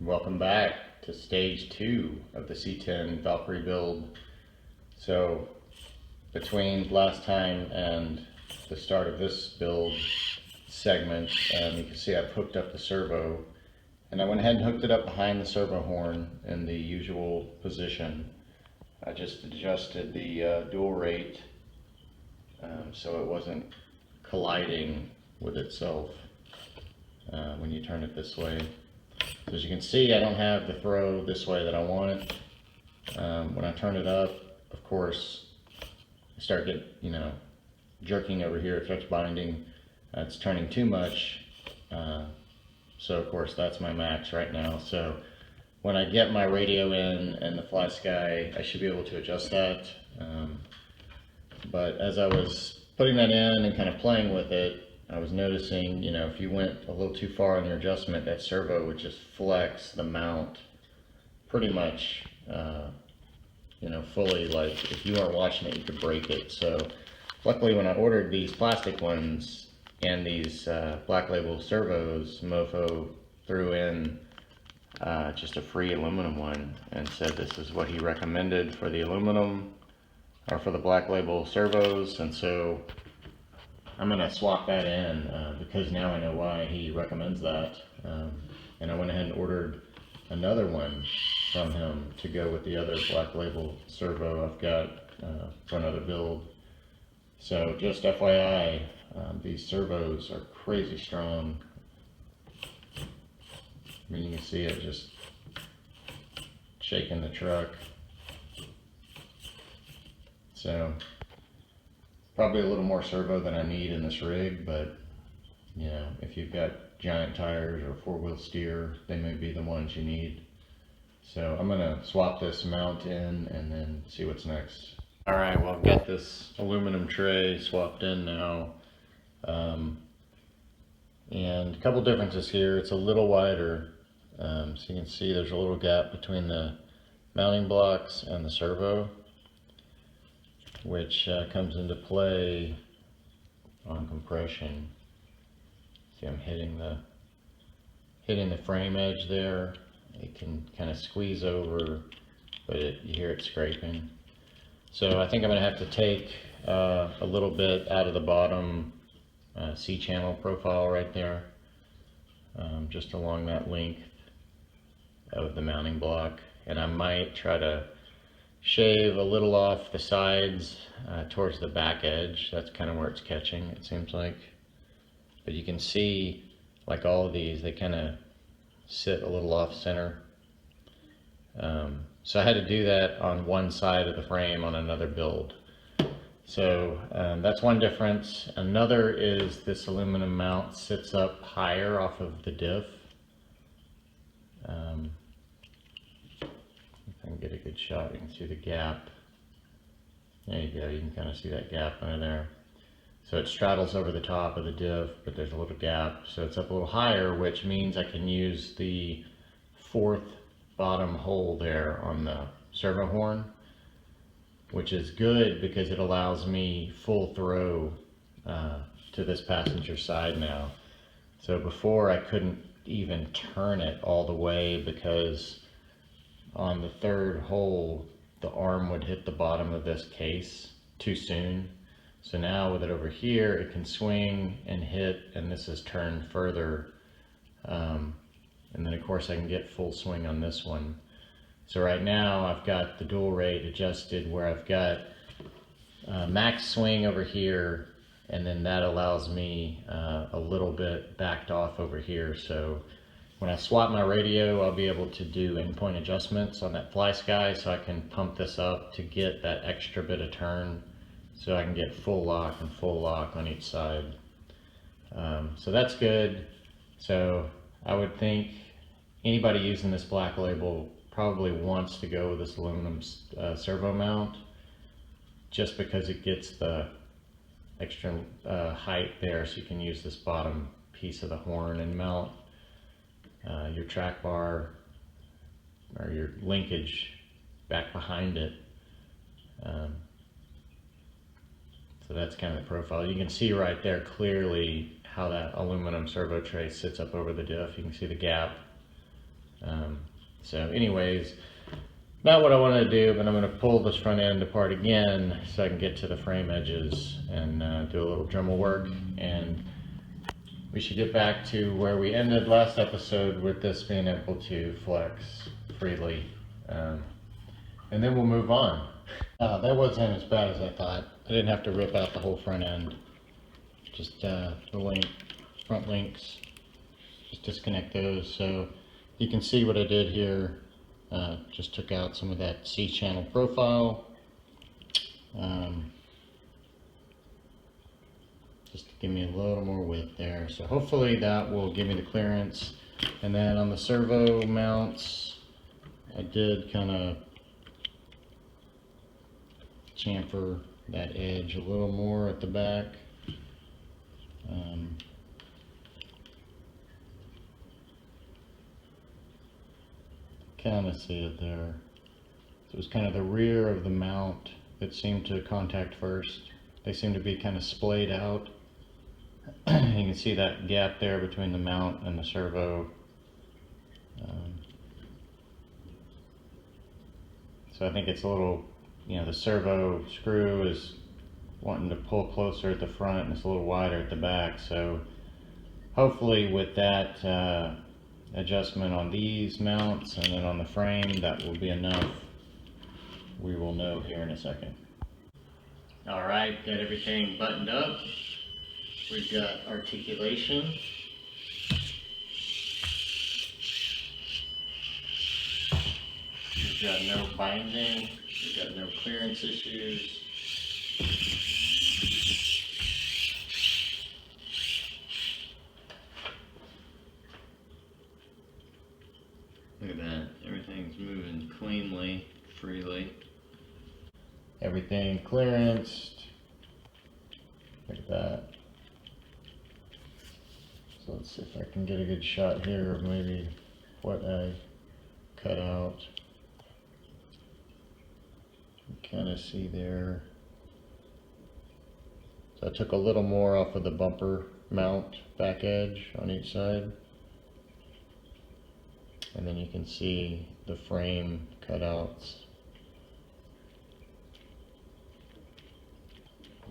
Welcome back to stage 2 of the C10 Valkyrie build. So between last time and the start of this build segment, you can see I've hooked up the servo, and I went ahead and hooked it up behind the servo horn in the usual position. I just adjusted the dual rate so it wasn't colliding with itself when you turn it this way. So as you can see, I don't have the throw this way that I want it. When I turn it up, of course, I start getting, jerking over here. It starts binding. It's turning too much. So of course, that's my max right now. So when I get my radio in and the Flysky, I should be able to adjust that. But as I was putting that in and kind of playing with it, I was noticing, if you went a little too far on your adjustment, that servo would just flex the mount pretty much, fully. Like if you weren't watching it, you could break it. So luckily when I ordered these plastic ones and these black label servos, Mofo threw in just a free aluminum one and said this is what he recommended for the aluminum or for the black label servos. And so I'm going to swap that in because now I know why he recommends that. And I went ahead and ordered another one from him to go with the other black label servo I've got for another build. So just FYI, these servos are crazy strong. I mean, you can see it just shaking the truck. So probably a little more servo than I need in this rig, but if you've got giant tires or four-wheel steer, they may be the ones you need. So I'm gonna swap this mount in and then see what's next. All right, well, I've got this aluminum tray swapped in now. And a couple differences here. It's a little wider, so you can see there's a little gap between the mounting blocks and the servo, which comes into play on compression. See, I'm hitting the frame edge there. It can kind of squeeze over, but you hear it scraping. So I think I'm going to have to take a little bit out of the bottom C-channel profile right there, just along that length of the mounting block, and I might try to shave a little off the sides towards the back edge. That's kind of where it's catching, it seems like. But you can see, like all of these, they kind of sit a little off center. So I had to do that on one side of the frame on another build. So that's one difference. Another is this aluminum mount sits up higher off of the diff. If I can get a good shot, you can see the gap. There you go, you can kind of see that gap under there. So it straddles over the top of the diff, but there's a little gap. So it's up a little higher, which means I can use the fourth bottom hole there on the servo horn, which is good because it allows me full throw to this passenger side now. So before I couldn't even turn it all the way because on the third hole the arm would hit the bottom of this case too soon. So now with it over here, it can swing and hit, and this is turned further. And then of course I can get full swing on this one. So right now I've got the dual rate adjusted where I've got max swing over here, and then that allows me a little bit backed off over here. So when I swap my radio, I'll be able to do endpoint adjustments on that Flysky, so I can pump this up to get that extra bit of turn, so I can get full lock and full lock on each side. So that's good. So I would think anybody using this black label probably wants to go with this aluminum servo mount, just because it gets the extra height there, so you can use this bottom piece of the horn and mount your track bar or your linkage back behind it. So that's kind of the profile. You can see right there clearly how that aluminum servo tray sits up over the diff. You can see the gap. So anyways, not what I want to do, but I'm going to pull this front end apart again so I can get to the frame edges and do a little Dremel work, and we should get back to where we ended last episode with this being able to flex freely, and then we'll move on. That wasn't as bad as I thought. I didn't have to rip out the whole front end, just the front links, just disconnect those. So you can see what I did here. Just took out some of that C-channel profile, just to give me a little more width there. So hopefully that will give me the clearance. And then on the servo mounts, I did kind of chamfer that edge a little more at the back. Kind of see it there. So it was kind of the rear of the mount that seemed to contact first. They seem to be kind of splayed out. You can see that gap there between the mount and the servo. So I think it's a little, you know, the servo screw is wanting to pull closer at the front and it's a little wider at the back. So hopefully with that adjustment on these mounts and then on the frame, that will be enough. We will know here in a second. All right, got everything buttoned up. We've got articulation. We've got no binding. We've got no clearance issues. Look at that, everything's moving cleanly, freely. Everything clearanced. Look at that. So let's see if I can get a good shot here of maybe what I cut out. You kind of see there. So I took a little more off of the bumper mount back edge on each side. And then you can see the frame cutouts.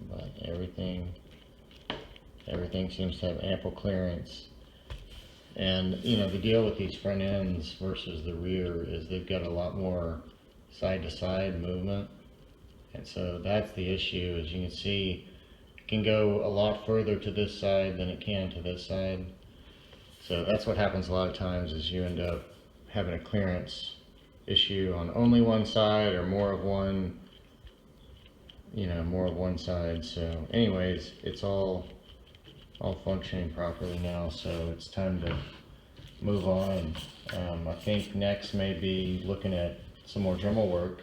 But everything seems to have ample clearance. And you know, the deal with these front ends versus the rear is they've got a lot more side to side movement. And so that's the issue, as you can see, it can go a lot further to this side than it can to this side. So that's what happens a lot of times, is you end up having a clearance issue on only one side or more of one, you know, more of one side. So anyways, it's all functioning properly now, so it's time to move on. I think next may be looking at some more Dremel work,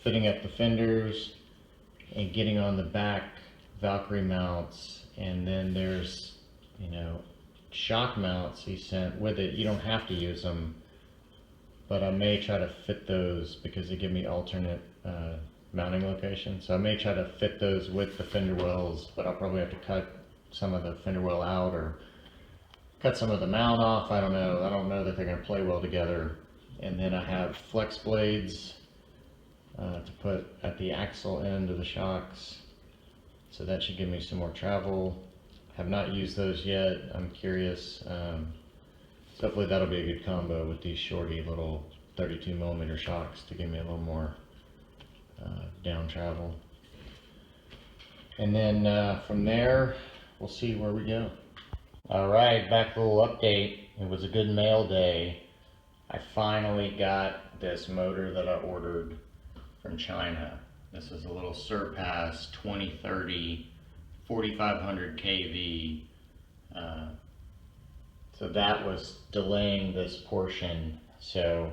fitting up the fenders and getting on the back Valkyrie mounts. And then there's, you know, shock mounts he sent with it. You don't have to use them, but I may try to fit those because they give me alternate mounting locations. So I may try to fit those with the fender wells, but I'll probably have to cut some of the fender well out or cut some of the mount off. I don't know. I don't know that they're going to play well together. And then I have Flexblades to put at the axle end of the shocks. So that should give me some more travel. Have not used those yet. I'm curious. So hopefully that'll be a good combo with these shorty little 32mm shocks to give me a little more down travel. And then from there, we'll see where we go. Alright, back a little update. It was a good mail day. I finally got this motor that I ordered from China. This is a little Surpass 2030 4500 kV. So that was delaying this portion. So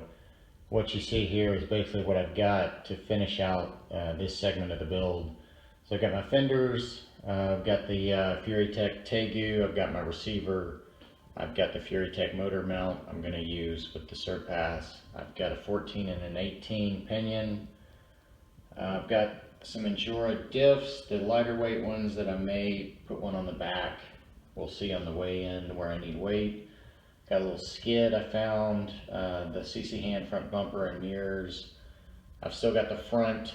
what you see here is basically what I've got to finish out this segment of the build. So I've got my fenders, I've got the Furitek Tegu, I've got my receiver, I've got the Furitek motor mount I'm going to use with the Surpass. I've got a 14 and an 18 pinion. I've got some Endura diffs, the lighter weight ones that I may put one on the back. We'll see on the way in where I need weight. Got a little skid I found, the CChand front bumper and mirrors. I've still got the front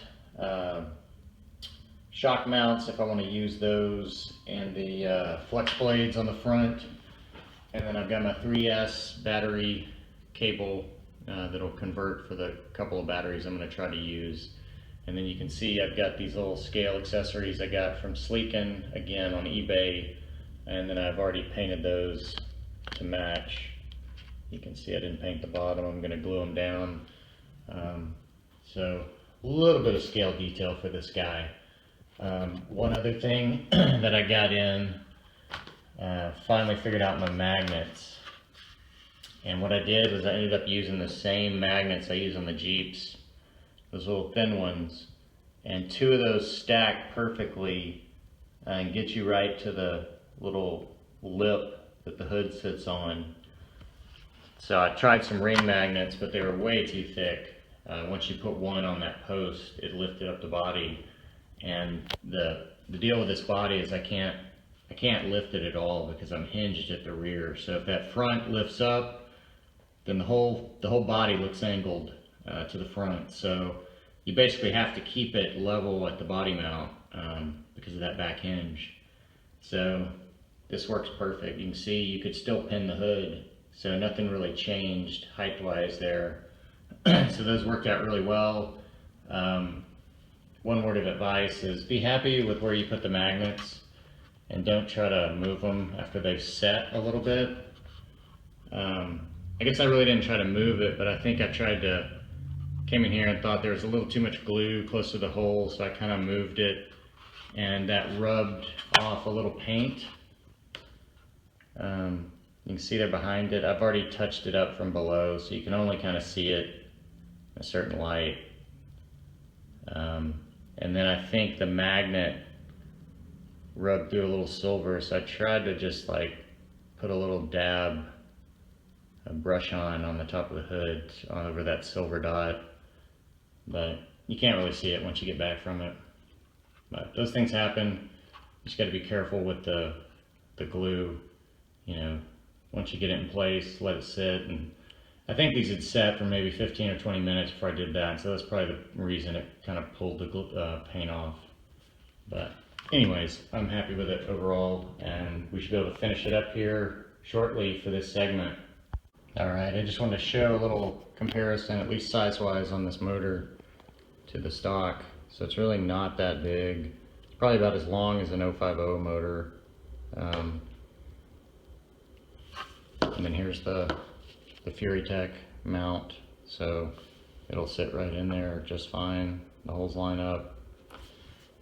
shock mounts if I want to use those, and the Flexblades on the front. And then I've got my 3S battery cable that'll convert for the couple of batteries I'm going to try to use. And then you can see I've got these little scale accessories I got from Sleeken, again on eBay, and then I've already painted those to match. You can see I didn't paint the bottom, I'm going to glue them down. So a little bit of scale detail for this guy. One other thing that I got in, finally figured out my magnets. And what I did was I ended up using the same magnets I use on the Jeeps, those little thin ones, and two of those stack perfectly and get you right to the little lip that the hood sits on. So I tried some ring magnets, but they were way too thick. Once you put one on that post, it lifted up the body. And the deal with this body is I can't lift it at all because I'm hinged at the rear. So if that front lifts up, then the whole body looks angled to the front. So you basically have to keep it level at the body mount because of that back hinge. So this works perfect. You can see you could still pin the hood, so nothing really changed height-wise there. So those worked out really well. One word of advice is be happy with where you put the magnets and don't try to move them after they've set a little bit. I guess I really didn't try to move it, but I think I came in here and thought there was a little too much glue close to the hole, so I kind of moved it, and that rubbed off a little paint. You can see there behind it, I've already touched it up from below, so you can only kind of see it in a certain light. And then I think the magnet rubbed through a little silver, so I tried to just like put a little dab of brush on the top of the hood over that silver dot, but you can't really see it once you get back from it. But those things happen. You just got to be careful with the glue. You know, once you get it in place, let it sit. And I think these had set for maybe 15 or 20 minutes before I did that, so that's probably the reason it kind of pulled the paint off. But anyways, I'm happy with it overall, and we should be able to finish it up here shortly for this segment. Alright, I just wanted to show a little comparison, at least size-wise, on this motor to the stock. So it's really not that big. It's probably about as long as an 050 motor. And then here's the Furitek mount, so it'll sit right in there just fine. The holes line up.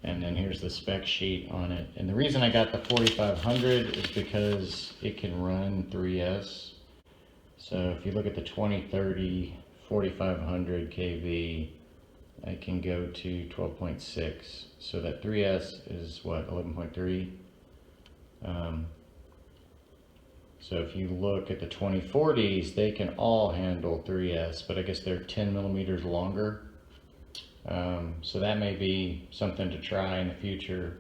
And then here's the spec sheet on it. And the reason I got the 4500 is because it can run 3S. So if you look at the 2030 4500 kV, I can go to 12.6. So that 3S is what, 11.3? So if you look at the 2040s, they can all handle 3S, but I guess they're 10 millimeters longer. So that may be something to try in the future.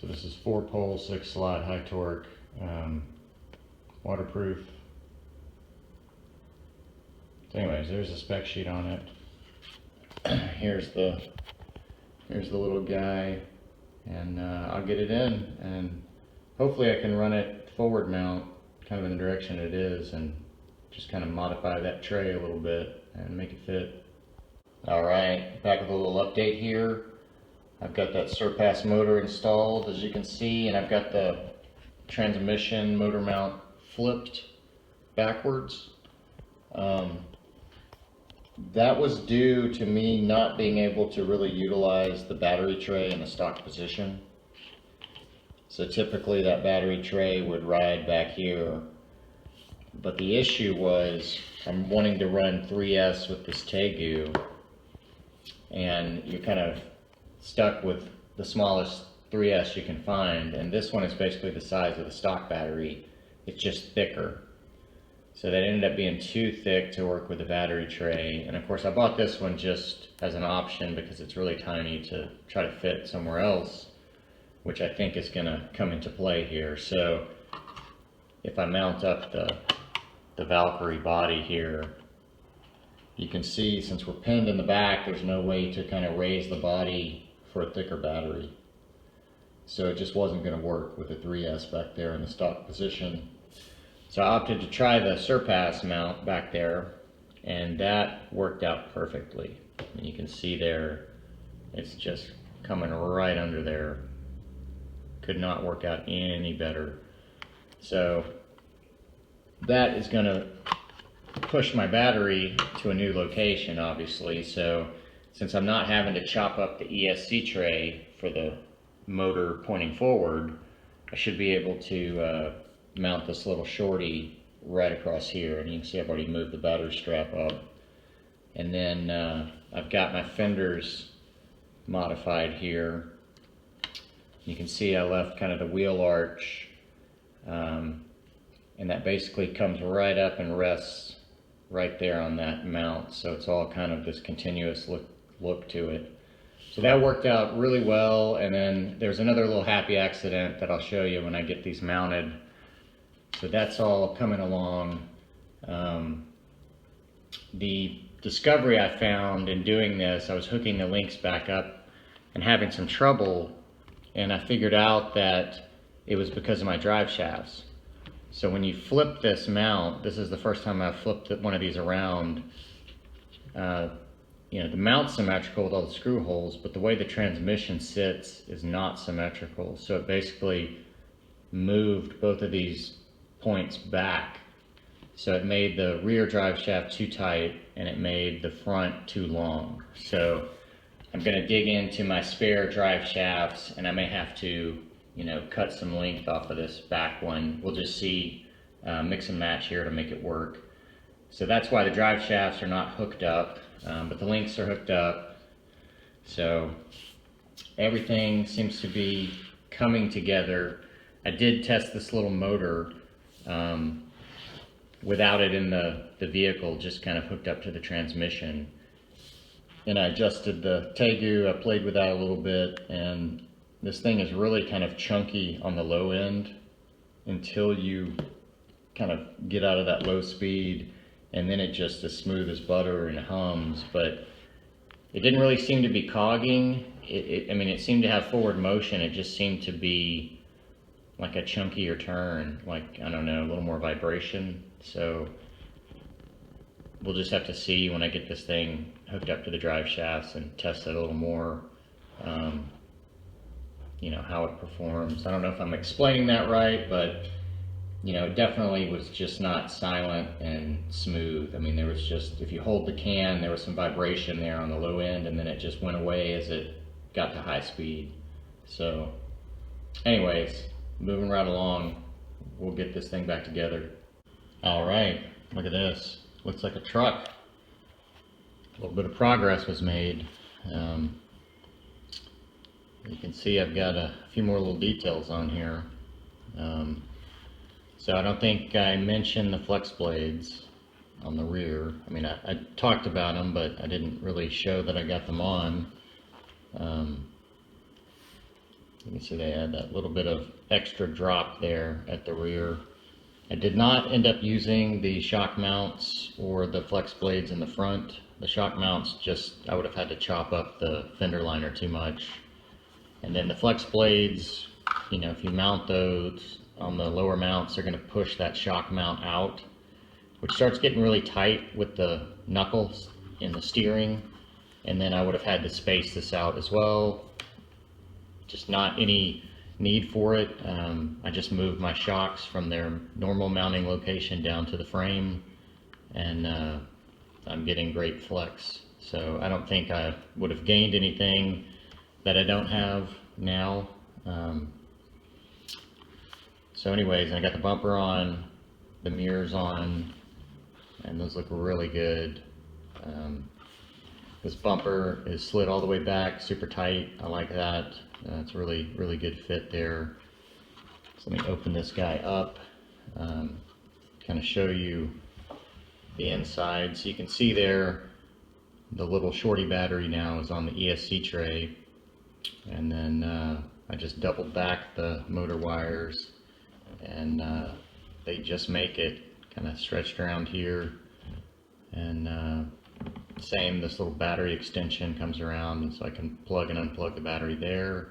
So this is 4-pole, 6-slot, high torque, waterproof. So anyways, there's a spec sheet on it. Here's the little guy, and I'll get it in, and hopefully I can run it forward mount, kind of in the direction it is, and just kind of modify that tray a little bit and make it fit. Alright, back with a little update here. I've got that Surpass motor installed, as you can see, and I've got the transmission motor mount flipped backwards. That was due to me not being able to really utilize the battery tray in the stock position. So typically that battery tray would ride back here, but the issue was I'm wanting to run 3S with this Tegu, and you're kind of stuck with the smallest 3S you can find, and this one is basically the size of the stock battery. It's just thicker. So that ended up being too thick to work with the battery tray, and of course I bought this one just as an option because it's really tiny to try to fit somewhere else, which I think is going to come into play here. So if I mount up the Valkyrie body here, you can see since we're pinned in the back, there's no way to kind of raise the body for a thicker battery. So it just wasn't going to work with the 3S back there in the stock position. So I opted to try the Surpass mount back there, and that worked out perfectly. And you can see there, it's just coming right under there. Could not work out any better. So that is going to push my battery to a new location, obviously. So since I'm not having to chop up the ESC tray for the motor pointing forward, I should be able to mount this little shorty right across here. And you can see I've already moved the battery strap up. And then I've got my fenders modified here. You can see I left kind of the wheel arch, and that basically comes right up and rests right there on that mount. So it's all kind of this continuous look to it. So that worked out really well. And then there's another little happy accident that I'll show you when I get these mounted. So that's all coming along. The discovery I found in doing this, I was hooking the links back up and having some trouble, and I figured out that it was because of my drive shafts. So when you flip this mount, this is the first time I've flipped one of these around. You know, the mount's symmetrical with all the screw holes, but the way the transmission sits is not symmetrical. So it basically moved both of these points back. So it made the rear drive shaft too tight, and it made the front too long. So I'm going to dig into my spare drive shafts, and I may have to, you know, cut some length off of this back one. We'll just see, mix and match here to make it work. So that's why the drive shafts are not hooked up, but the links are hooked up. So everything seems to be coming together. I did test this little motor without it in the vehicle, just kind of hooked up to the transmission. And I adjusted the Tegu, I played with that a little bit, and this thing is really kind of chunky on the low end until you kind of get out of that low speed, and then it just is smooth as butter and hums. But it didn't really seem to be cogging. I mean, it seemed to have forward motion. It just seemed to be like a chunkier turn, like, I don't know, a little more vibration. So we'll just have to see when I get this thing hooked up to the drive shafts and test it a little more, you know, how it performs. I don't know if I'm explaining that right, but you know, it definitely was just not silent and smooth. I mean, there was just, if you hold the can, there was some vibration there on the low end, and then it just went away as it got to high speed. So anyways, moving right along, we'll get this thing back together. All right, look at this. Looks like a truck. A little bit of progress was made. You can see I've got a few more little details on here. So I don't think I mentioned the Flexblades on the rear. I mean, I talked about them, but I didn't really show that I got them on. You can see they had that little bit of extra drop there at the rear. I did not end up using the shock mounts or the Flexblades in the front. The shock mounts, just, I would have had to chop up the fender liner too much. And then the Flexblades, you know, if you mount those on the lower mounts, they're going to push that shock mount out, which starts getting really tight with the knuckles in the steering. And then I would have had to space this out as well. Just not any need for it. I just moved my shocks from their normal mounting location down to the frame, and I'm getting great flex. So I don't think I would have gained anything that I don't have now. So anyways, I got the bumper on, the mirrors on, and those look really good. This bumper is slid all the way back, super tight. I like that. It's really, really good fit there. So let me open this guy up, kind of show you the inside. So you can see there, the little shorty battery now is on the ESC tray. And then I just doubled back the motor wires and they just make it kind of stretched around here. And same, this little battery extension comes around, and so I can plug and unplug the battery there.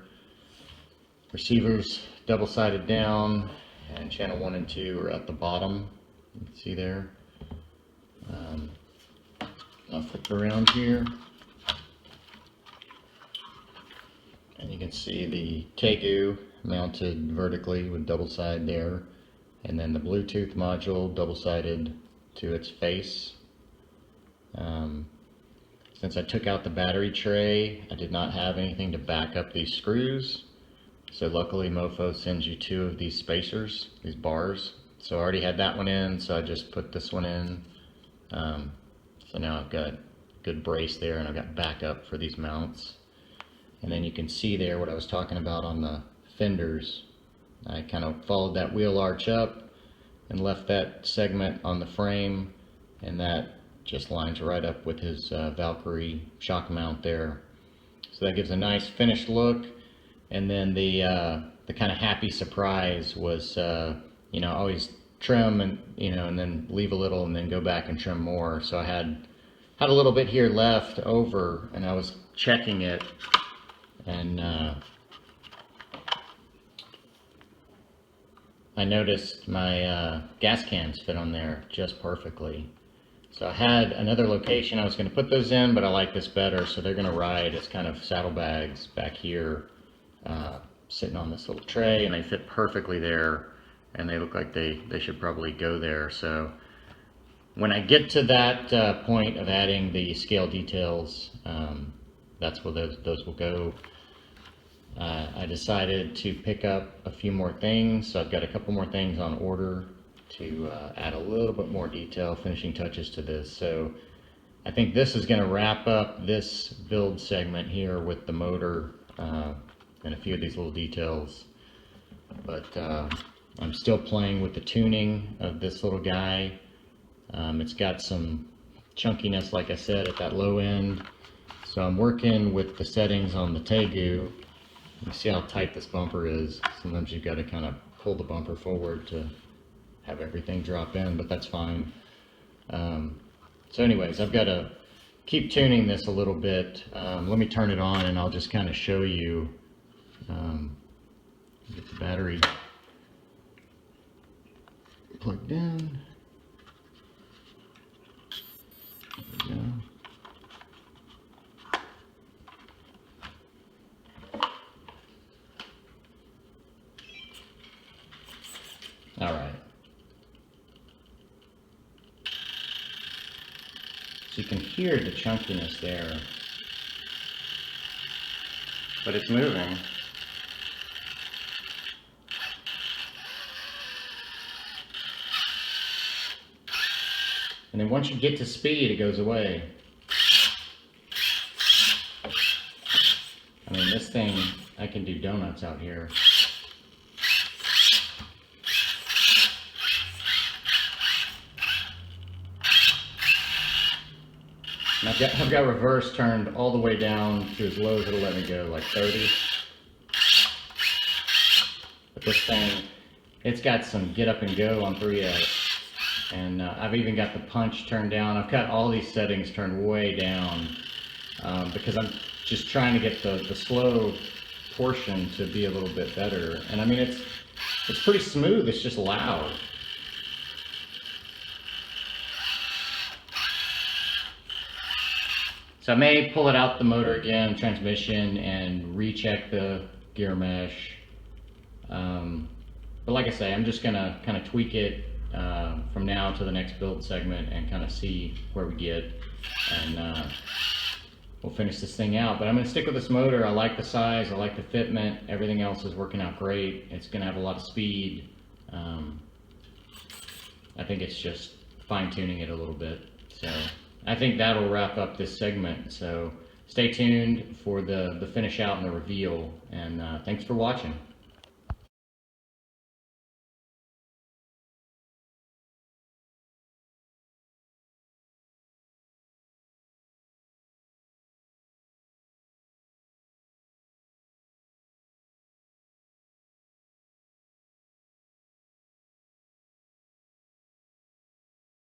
Receivers double-sided down, and channel 1 and 2 are at the bottom. You can see there. I'll flip around here, and you can see the Tegu mounted vertically with double side there, and then the Bluetooth module double-sided to its face. Since I took out the battery tray, I did not have anything to back up these screws. So luckily Mofo sends you 2 of these spacers, these bars. So I already had that one in, so I just put this one in. So now I've got good brace there, and I've got backup for these mounts. And then you can see there what I was talking about on the fenders. I kind of followed that wheel arch up and left that segment on the frame, and that just lines right up with his Valkyrie shock mount there. So that gives a nice finished look. And then the kind of happy surprise was, you know, always trim and, you know, and then leave a little and then go back and trim more. So I had a little bit here left over, and I was checking it, and I noticed my gas cans fit on there just perfectly. So I had another location I was going to put those in, but I like this better, so they're going to ride as kind of saddlebags back here, sitting on this little tray, and they fit perfectly there, and they look like they should probably go there. So when I get to that point of adding the scale details, that's where those will go. I decided to pick up a few more things, so I've got a couple more things on order to add a little bit more detail, finishing touches to this. So I think this is going to wrap up this build segment here with the motor and a few of these little details. But I'm still playing with the tuning of this little guy. It's got some chunkiness, like I said, at that low end. So I'm working with the settings on the Tegu. You see how tight this bumper is. Sometimes you've got to kind of pull the bumper forward to have everything drop in, but that's fine. So anyways, I've got to keep tuning this a little bit. Let me turn it on, and I'll just kind of show you. Get the battery plugged in. There we go. All right. So you can hear the chunkiness there, but it's moving. And then once you get to speed, it goes away. I mean, this thing, I can do donuts out here. And I've got reverse turned all the way down to as low as it'll let me go, like 30. But this thing, it's got some get up and go on 3S. And I've even got the punch turned down. I've got all these settings turned way down because I'm just trying to get the slow portion to be a little bit better. And I mean, it's pretty smooth, it's just loud. So I may pull it out the motor again, transmission, and recheck the gear mesh. But like I say, I'm just gonna kind of tweak it from now to the next build segment and kind of see where we get, and we'll finish this thing out. But I'm going to stick with this motor. I like the size, I like the fitment, everything else is working out great. It's going to have a lot of speed. I think it's just fine-tuning it a little bit. So I think that'll wrap up this segment. So stay tuned for the finish out and the reveal, and thanks for watching.